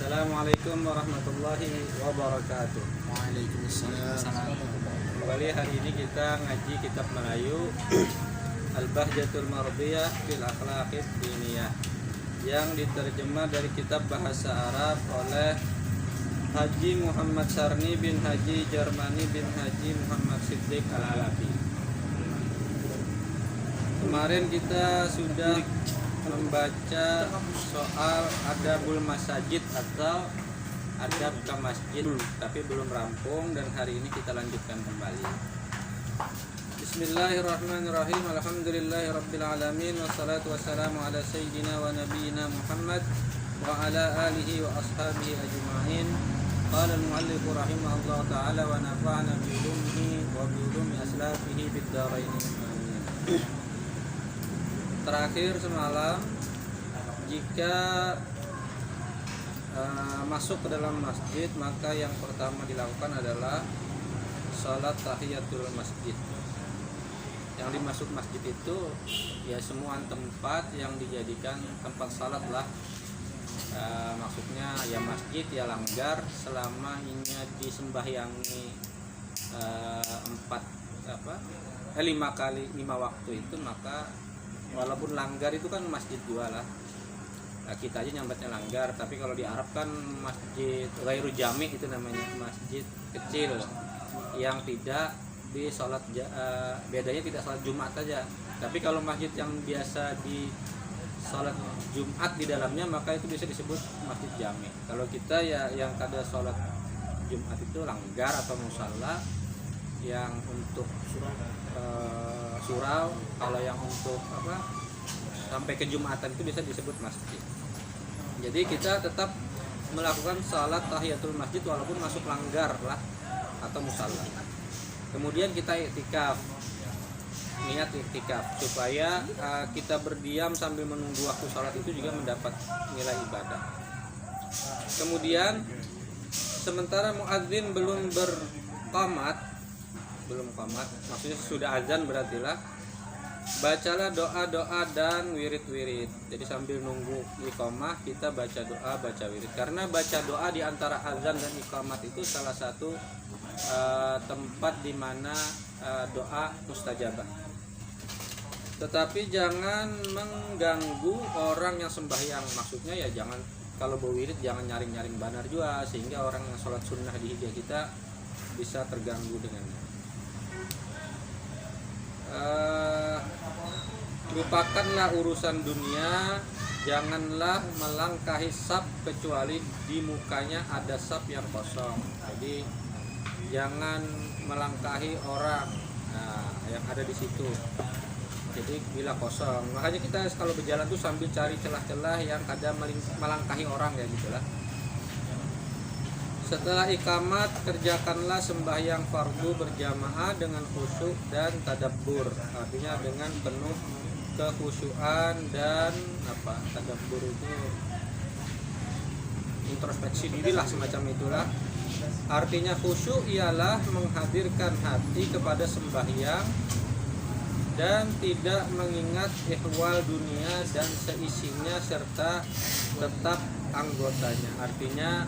Assalamualaikum warahmatullahi wabarakatuh. Waalaikumsalam. Kembali hari ini kita ngaji kitab Melayu Al-Bahjatul Mardiyah fil Akhlaqid Diniyah yang diterjemah dari kitab bahasa Arab oleh Haji Muhammad Sarni bin Haji Jarmani bin Haji Muhammad Siddiq Al-Alafi. Kemarin kita sudah membaca soal adabul masajid atau adab ke masjid, tapi belum rampung dan hari ini kita lanjutkan kembali. Bismillahirrahmanirrahim. Alhamdulillahirabbil alamin wassalatu wassalamu ala sayyidina wa nabiyyina Muhammad wa ala alihi wa ashabihi ajma'in. Qala al-muallif rahimahullah ta'ala wa nafa'ana bi ulumihi wa bi ulumi aslafihi bid dharain. Amin. Terakhir semalam, jika masuk ke dalam masjid, maka yang pertama dilakukan adalah salat tahiyatul masjid. Yang dimaksud masjid itu ya semua tempat yang dijadikan tempat salat lah. Maksudnya ya masjid ya langgar selama ini disembahyangi 5 waktu itu, maka walaupun langgar itu kan masjid juga lah. Nah, kita aja nyambatnya langgar, tapi kalau di Arab kan masjid ghairu jami itu namanya, masjid kecil yang tidak di sholat bedanya tidak sholat Jumat aja. Tapi kalau masjid yang biasa di sholat Jumat di dalamnya, maka itu bisa disebut masjid jami. Kalau kita ya yang kada sholat Jumat itu langgar atau musalla, yang untuk surau, kalau yang untuk sampai ke Jumatan itu bisa disebut masjid. Jadi kita tetap melakukan salat tahiyatul masjid walaupun masuk langgar lah atau musalla. Kemudian kita iktikaf, niat iktikaf supaya kita berdiam sambil menunggu waktu salat itu juga mendapat nilai ibadah. Kemudian sementara muadzin belum qamat, maksudnya sudah azan berarti lah, bacalah doa-doa dan wirid-wirid. Jadi sambil nunggu iqamah kita baca doa, baca wirid. Karena baca doa di antara azan dan iqamat itu salah satu tempat di mana doa mustajabah. Tetapi jangan mengganggu orang yang sembahyang. Maksudnya ya jangan, kalau berwirid jangan nyaring-nyaring banar juga, sehingga orang yang sholat sunnah di hijrah kita bisa terganggu dengannya. Lupakanlah urusan dunia, janganlah melangkahi saf kecuali di mukanya ada saf yang kosong. Jadi jangan melangkahi orang yang ada di situ. Jadi bila kosong, makanya kita kalau berjalan tuh sambil cari celah-celah yang kada melangkahi orang ya gitulah. Setelah iqamat, kerjakanlah sembahyang fardu berjamaah dengan khusyuk dan tadabbur. Artinya dengan penuh kekhusyuan dan tadabbur itu introspeksi diri lah, semacam itulah. Artinya khusyuk ialah menghadirkan hati kepada sembahyang dan tidak mengingat ihwal dunia dan seisinya serta tetap anggotanya. Artinya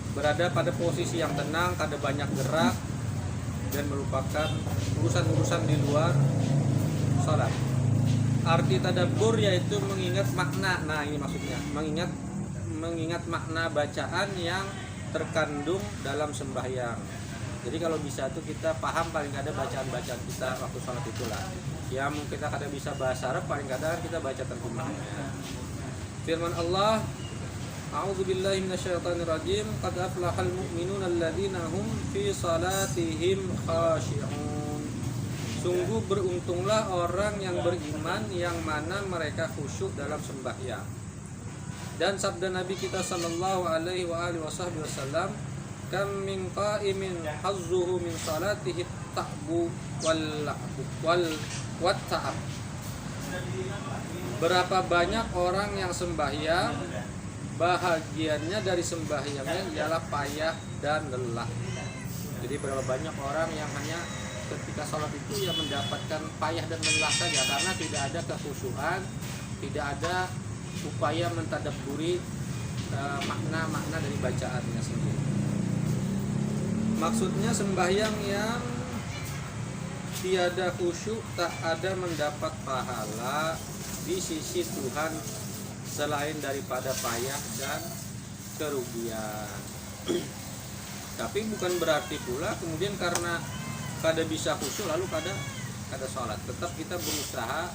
berada pada posisi yang tenang, kada banyak gerak, dan melupakan urusan-urusan di luar sholat. Arti tadabbur yaitu mengingat makna. Nah ini maksudnya, mengingat makna bacaan yang terkandung dalam sembahyang. Jadi kalau bisa tuh kita paham paling kada bacaan-bacaan kita waktu sholat itulah. Ya mungkin kita kada bisa bahasa Arab, paling kada kita baca terjemahnya. Firman Allah, A'udzu billahi minasyaitonir rajim. Qad aflahal mu'minuna alladzina hum fi salatihim khashi'un. Sungguh beruntunglah orang yang beriman yang mana mereka khusyuk dalam sembahyang. Dan sabda Nabi kita sallallahu alaihi wasallam, kam min qa'imin hazzuhu min salatihi ta'bu wal ta'ab. Berapa banyak orang yang sembahyang, bahagiannya dari sembahyangnya ialah payah dan lelah. Jadi berapa banyak orang yang hanya ketika sholat itu ya mendapatkan payah dan lelah saja, karena tidak ada kekhusyuan, tidak ada upaya mentadabburi makna-makna dari bacaannya sendiri. Maksudnya sembahyang yang tiada khusyuk tak ada mendapat pahala di sisi Tuhan selain daripada payah dan kerugian. Tapi bukan berarti pula kemudian karena kada bisa khusyuk lalu kada sholat. Tetap kita berusaha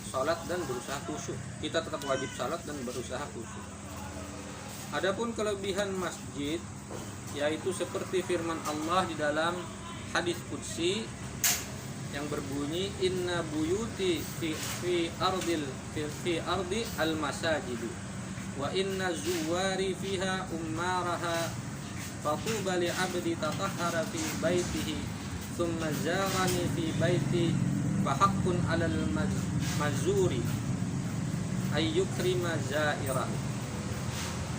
sholat dan berusaha khusyuk. Kita tetap wajib sholat dan berusaha khusyuk. Adapun kelebihan masjid yaitu seperti firman Allah di dalam hadis qudsi yang berbunyi inna buyuti fi ardi al masajidu wa inna zuwari fiha ummaraha fatuba li abdi tatahhara fi baitihi thumma zarani fi baiti fahaqqun alal mazuri ayyukrima zairahu.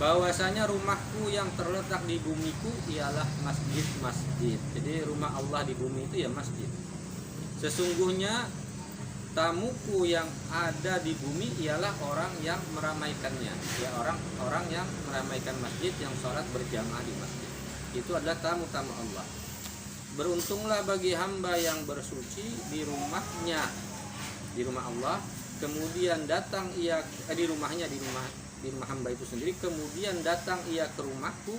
Bahwasanya rumahku yang terletak di bumiku ialah masjid-masjid. Jadi rumah Allah di bumi itu ya masjid. Sesungguhnya tamuku yang ada di bumi ialah orang yang meramaikannya. Ya orang yang meramaikan masjid, yang sholat berjamaah di masjid. Itu adalah tamu-tamu Allah. Beruntunglah bagi hamba yang bersuci di rumahnya, di rumah Allah. Kemudian datang ia di rumah hamba itu sendiri, kemudian datang ia ke rumahku,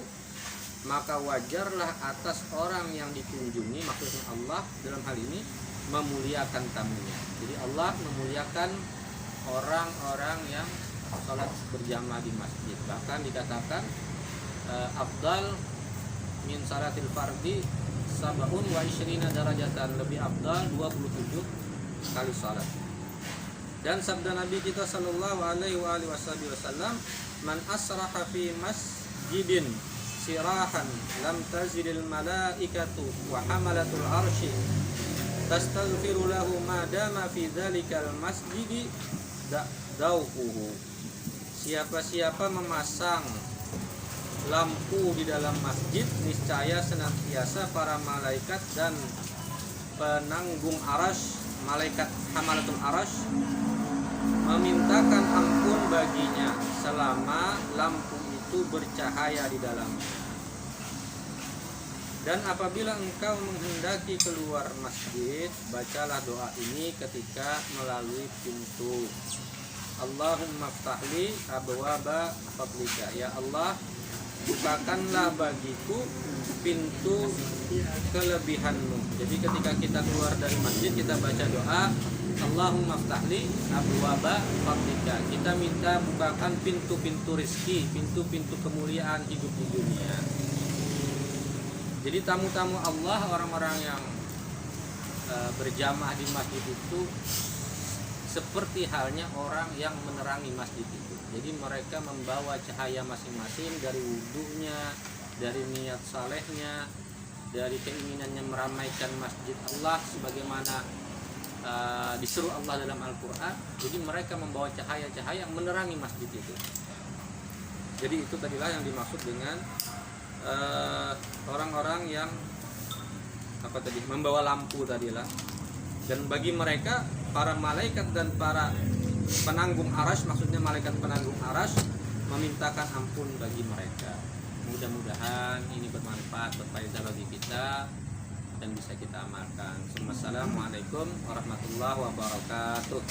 maka wajarlah atas orang yang dikunjungi, maksudnya Allah dalam hal ini, memuliakan tamunya. Jadi Allah memuliakan orang-orang yang sholat berjamaah di masjid. Bahkan dikatakan afdal min salatil fardi sab'un wa isyrina darajatan, lebih afdal 27 kali salat. Dan sabda Nabi kita sallallahu alaihi wasallam, man asraha fi masjidin sirahan lam tazidil malaikatu wa hamalatul arsy tastaghfiru lahu ma dama fi dzalikal masjidi da'uhu. Siapa-siapa memasang lampu di dalam masjid, niscaya senantiasa para malaikat dan penanggung arasy, malaikat hamalatul arasy, memintakan ampun baginya selama lampu itu bercahaya di dalamnya. Dan apabila engkau menghendaki keluar masjid, bacalah doa ini ketika melalui pintu. Allahumma ftahli abwaba fadlika. Ya Allah, bukakanlah bagiku pintu kelebihanmu. Jadi ketika kita keluar dari masjid, kita baca doa Allahumma ftahli abwaba fadlika. Kita minta bukakan pintu-pintu rezeki, pintu-pintu kemuliaan hidup di dunia. Jadi tamu-tamu Allah, orang-orang yang berjamaah di masjid itu seperti halnya orang yang menerangi masjid itu. Jadi mereka membawa cahaya masing-masing dari wudunya, dari niat salehnya, dari keinginannya meramaikan masjid Allah sebagaimana disuruh Allah dalam Al-Quran. Jadi mereka membawa cahaya-cahaya yang menerangi masjid itu. Jadi itu tadilah yang dimaksud dengan orang-orang yang membawa lampu tadilah. Dan bagi mereka, para malaikat dan para penanggung arasy, maksudnya malaikat penanggung arasy, memintakan ampun bagi mereka. Mudah-mudahan ini bermanfaat, berfaedah bagi kita dan bisa kita amalkan. Assalamualaikum warahmatullahi wabarakatuh.